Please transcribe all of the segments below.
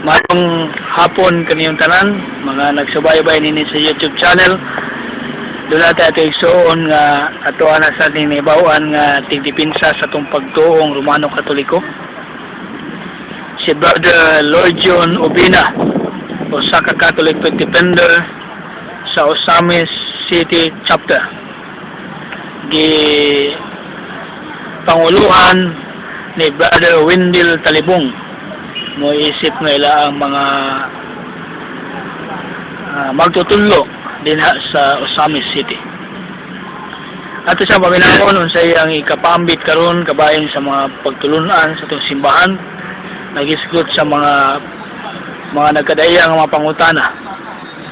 Mayong hapon kaniyong tanan, mga nagsubaybay nini sa YouTube channel. Doon natin ito igsuon nga ato na sa ninibawan nga tigdipinsa sa itong pagtuong Romano Katoliko. Si Brother Lloyd John Ubina, usa ka Catholic Faith Defender sa Osamis City Chapter. Panguluhan ni Brother Wendell Talibong mo isip nga ila ang mga magtutullo din sa Osamis City. At sa paminahon unsa ang ikapambit karon kabayan sa mga pagtulunan sa itong simbahan, nagisgot sa mga nagkadaya nga mga pangutana.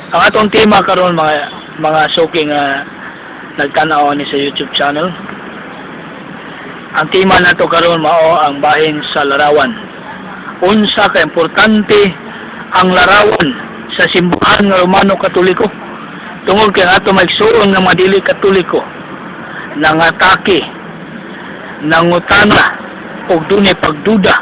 Ang atong tema karon mga suki nga nagtanaw ni sa YouTube channel. Ang tema nato karon mao ang bahin sa larawan. Unsa ka importante ang larawan sa simbahan nga Romano Katoliko tungod kay ato maigsuon nga madili Katoliko nangatake, nangutana og dunay pagduda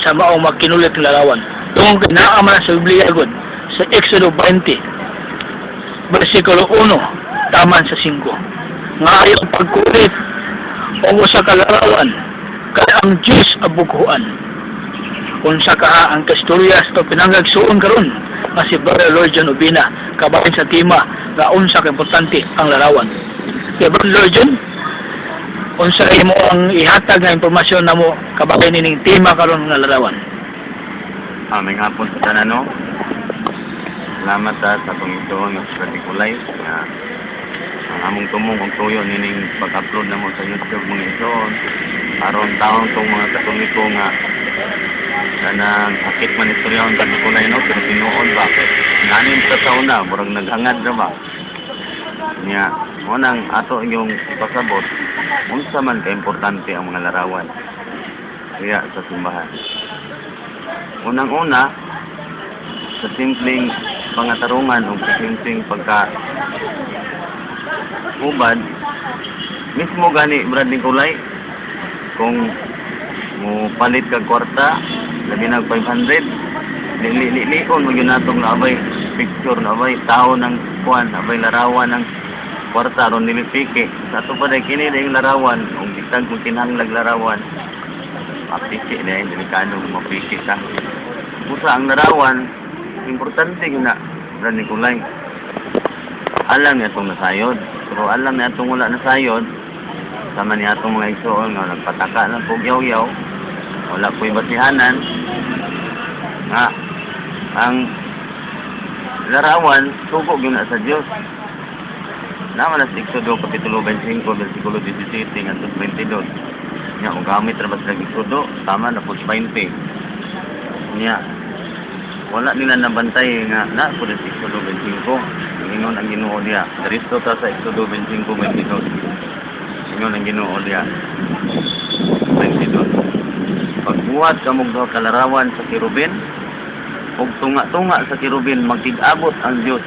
sa maong makinulit nga larawan. Tungod kay naa man sa Biblia gud sa Exodo 20 bersikulo 1 taman sa 5 nga ayo pagkulit o usa ka larawan kay ang Dios abuguan. Unsa ka ang kasturya sa pinangagsuon karon nga si Brother Lloyd John Ubina kabahin sa tema nga unsa ka importante ang larawan. Kay Brother Lloyd John, unsa imo ang ihatag nga impormasyon namo kabahin ning tema karon nga larawan? Aming hapon sa tanan, no? Salamat sa pangituon ng Nicolay nga ang among tumong og tuyo nining pag-upload namo sa YouTube mga ison aron taon tong mga Katoliko nga kanang akit man istoryahon sa Nicolay, no? Pero tinuon ba nganin sa taon na murag naghangad na ba niya mo nang ato yung ipasabot unsa man ka importante ang mga larawan kaya sa simbahan. Unang-una, sa simpleng pangatarungan o sa simpleng pagka-ubad, mismo gani Brad Nicolay, kung mo palit ka kwarta, labi nag 500, lilikon mo yun natong nabay picture, nabay tao ng kuwan, nabay larawan ng kwarta, ron nilipiki. Sa ito pa dahil kini na yung larawan, kung ditag kung kinahanglag larawan, mapiki na yun, delikado mapiki ka. Kusa ang larawan, importante yun na, Brad Nicolay. Alam niya itong nasayod. Pero alam niya itong wala nasayod, sama niya itong mga igsoon nga nagpataka ng pugyaw-yaw, wala po'y basihanan, nga, ang larawan, suko yun na sa Diyos. Naman na sa Exodo, Kapitulo 25, versikulo 17, hanggang 22. Nga, kung gamit na ba sa Exodo, tama na po 20. Nga, wala nila nabantay nga na po sa Exodo 25. Ingon ang Ginoo diya. Daristo ta sa Exodo 25, 22. Ingon ang Ginoo diya. 22. Pagbuhat ka mong daw kalarawan sa kirubin, ug tunga-tunga sa kirubin, magtig-abot ang Diyos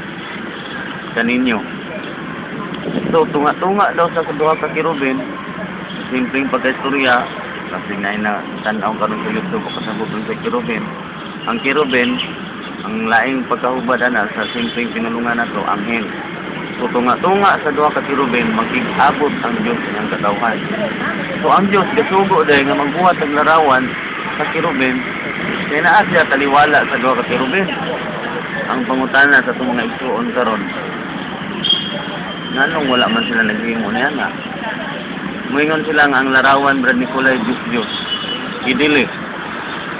kaninyo. So, tunga-tunga daw sa duha ka kirubin, simpleng pagka-istorya, kasi na tanaw karon sa YouTube o kasabot sa kirubin. Ang kirubin, ang laing pagkahubad ana sa simpleng pinulungan nato, anghel. So, tunga-tunga sa duha ka kirubin, magtig-abot ang Diyos ng katawhan. So, ang Diyos, kasugo dahil nga magbuhat ang larawan sa kirubin, kaya naa siya taliwala sa duha ka kirubin. Ang pangutana sa itong mga igsuon karon, nanong wala man sila naghimo niya nga. Muingon sila nga ang larawan, Brad Nicolay, Diyos. Idili.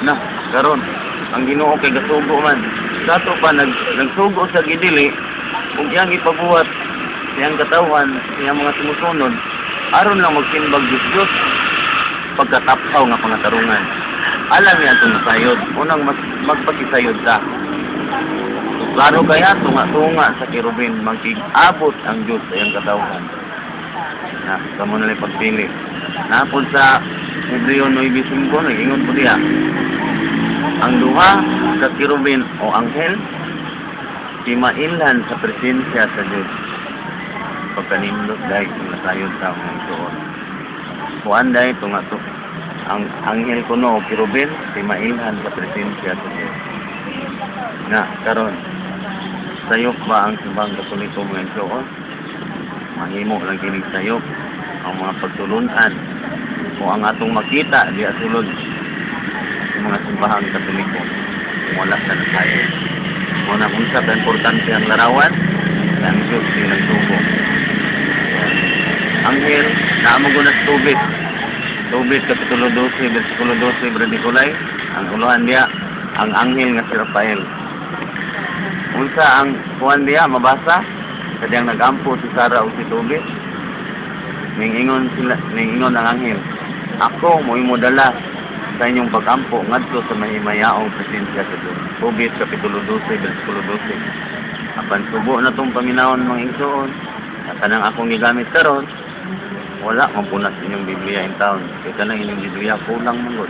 Na, karon ang Ginoo kay gasugo man. Dato pa nagsugo sa gidili, kung iyang ipabuhat siyang katawan, siyang mga sumusunod, aron lang magsimbag Diyos pagkatapsaw nga pangatarungan. Alam niya itong nasayod. Unang magpakisayod ka. Klaro kaya, tunga-tunga sa kirubin, magkig-abot ang Diyos sa iyang katawan. Na, kamo na lang pagpili. Napod sa Hebreo 9:5, nag-ingon po diya, ang duha sa kirubin o anghel, timailan sa presensya sa Diyos. Pagkanindot dahil kung nasayod sa mga itoon. Kuan dahil tunga-tunga. Ang anghel ko no, kirubin, timailan sa presensya sa Diyos. nga karon sayop ba ang simbahang Katoliko mga igsoon? Mahimo lang kining sayop ang mga pagtulunan o ang atong makita diya sulod sa mga simbahang Katoliko. Wala sa nasayo. Muna kung sa importante ang larawan, ang Diyos nilang tubo. Anghel, naamog na sa tubig. Tubig, Kapitulo 12, versikulo 12, Brad Nicolay. Ang uluhan niya, ang anghel nga si Rafael. Unsa ang kuhan niya, mabasa, kadyang nagampo si Sarah o si tubig. Ningingon ang anghel, ako mo dala sa inyong pag-ampo ngadto sa mahimayaong presensya sa Diyos. Tubig, Kapitulo 12, versikulo 12. Apan subo na itong paminahon mga igsoon, at kanang akong gigamit karon, wala mapunas inyong Biblia in taon. Kaya kanang inyong Biblia kulang mangod.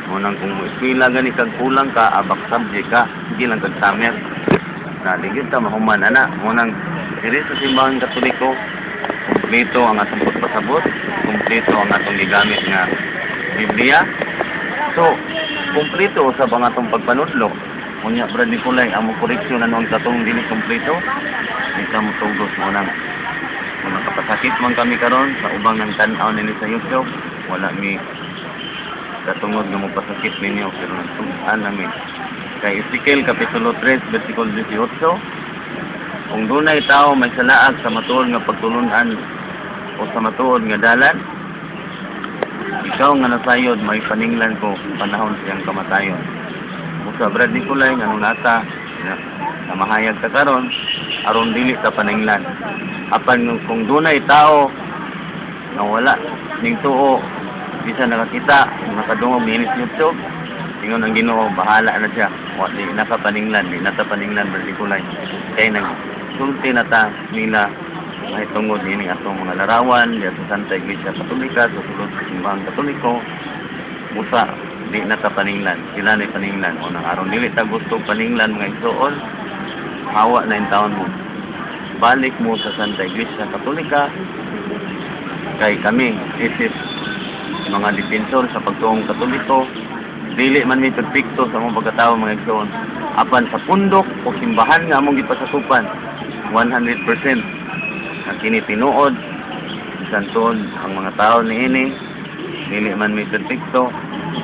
Munang kung ispila gani kag kulang ka, abak subject ka, hindi lang kag tamer. Naligid ta mahuman ana. Munang diri sa simbahang Katoliko, kumpleto ang atong pagpasabot, kumpleto ang atong gigamit nga Biblia. So, kumpleto sa ang atong pagpanudlo. Unya Brad Nicolay, ang koreksyon na noong katong dili kumpleto, ikaw mo tugos mo nang kung nakapasakit man kami karon sa ubang ng tanaw nini sa YouTube, wala mi katungod nga mo pasakit ninyo, pero nagtugan namin. Kay Ezekiel Kapitulo 3, versikulo 18, kung dunay tao may salaag sa matuod nga pagtulunan o sa matuod nga dalan, ikaw nga nasayod, may paninglan ko panahon siyang kamatayon. Sa Brad Nicolay nga nung nasa na mahayag ka karon aron dili ka paninglan. Apan kung dunay tao nga wala ning tuo bisan nakakita nakadungog ni YouTube, ingon ang Ginoo bahala na siya. Wa di nakapaninglan, di natapaninglan Brad Nicolay. Kay nagsulti na ta nila mahitungod ini atong mga larawan diya sa Santa Iglesia Katolika sa sulod sa simbahang Katoliko. Musa di natapaninglan, sila na paninglan o nang aron dili ta gusto paninglan mga igsoon, hawa na yung taon mo, balik mo sa Santa Iglesia Katolika. Kay kami isis mga dipensor sa pagtuong Katoliko, dili man may perpekto sa mga pagkatao mga igsoon, apan sa pundok o simbahan nga among gipasakupan 100% na kini tinuod bisan tuod ang mga tao niini dili man may perpekto.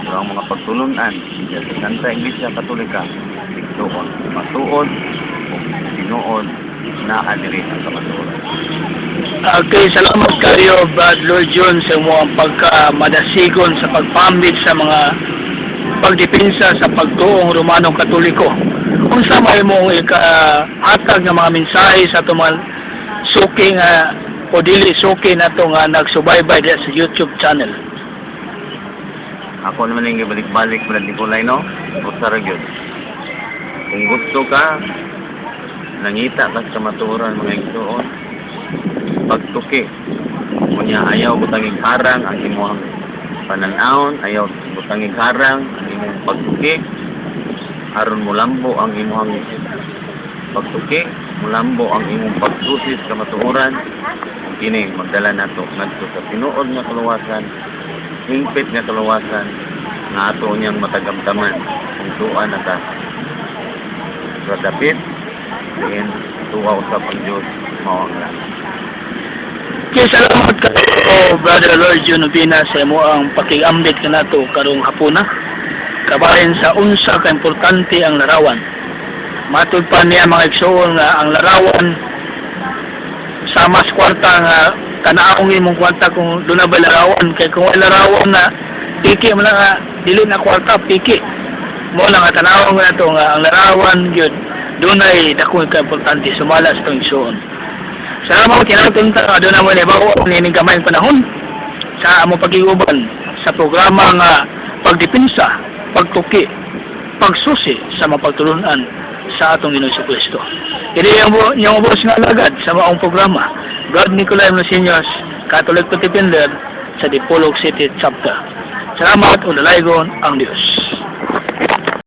So, ang mga pagtulunan sa Santa Iglesia Katolika, igsoon, matuod, o tinuod, naa diri ang kamatuoran. Okay, salamat kayo, Brad Lord John, sa mga pagkamadasigon sa pagpambit sa mga pagdepensa sa pagtuong Romanong Katoliko. Kung sa may mong ikahatag ng mga mensahe sa itong mga suking o dili suking na itong nagsubaybay sa YouTube channel. Ako naman yung balik-balik Brad Nicolay, no? O saragyon. Kung gusto ka, nangita ka sa matuoran mga igsoon, pagtuki. Kunya ayaw butangig harang ang imong pananahon, ayaw butangig harang ang imong pagtuki. Aron mulambo ang imong pagtuki, mulambo ang imong pagsusis sa matuoran. Kini magdala nato ngadto sa tinuod nga kaluwasan, hingpit nga kaluwasan nga ato niyang matagamtaman kung tuan na ta sa dapit diin tuwa usap ang Diyos mawang lang. Okay, salamat kayo, Brother Lord John Ubina, sa imo ang pakigambit ka nato karong hapuna kabahin sa unsa ka importante ang larawan. Matud pa niya mga igsoon nga ang larawan sa mas kwarta nga kanaong imong kwarta kung doon na ba larawan. Kaya kung wala larawan na piki mo na nga dili na kwarta piki mo na nga tanawang na ito nga ang larawan yun doon ay dakong ka-importante sumala sa itong igsoon. Salamat kinatunta nga doon na mo ibawa nining kamay panahon sa among pag-iuban sa programa nga pagdepensa, pagtuki, pagsusi sa mapagtulunan sa atong Ginoong Jesucristo. Ini yung boss nga lagad sa maong programa, Brad Nicolay Masinyos, Catholic Defender sa Dipolog City Chapter. Salamat, unalaygon ang Diyos.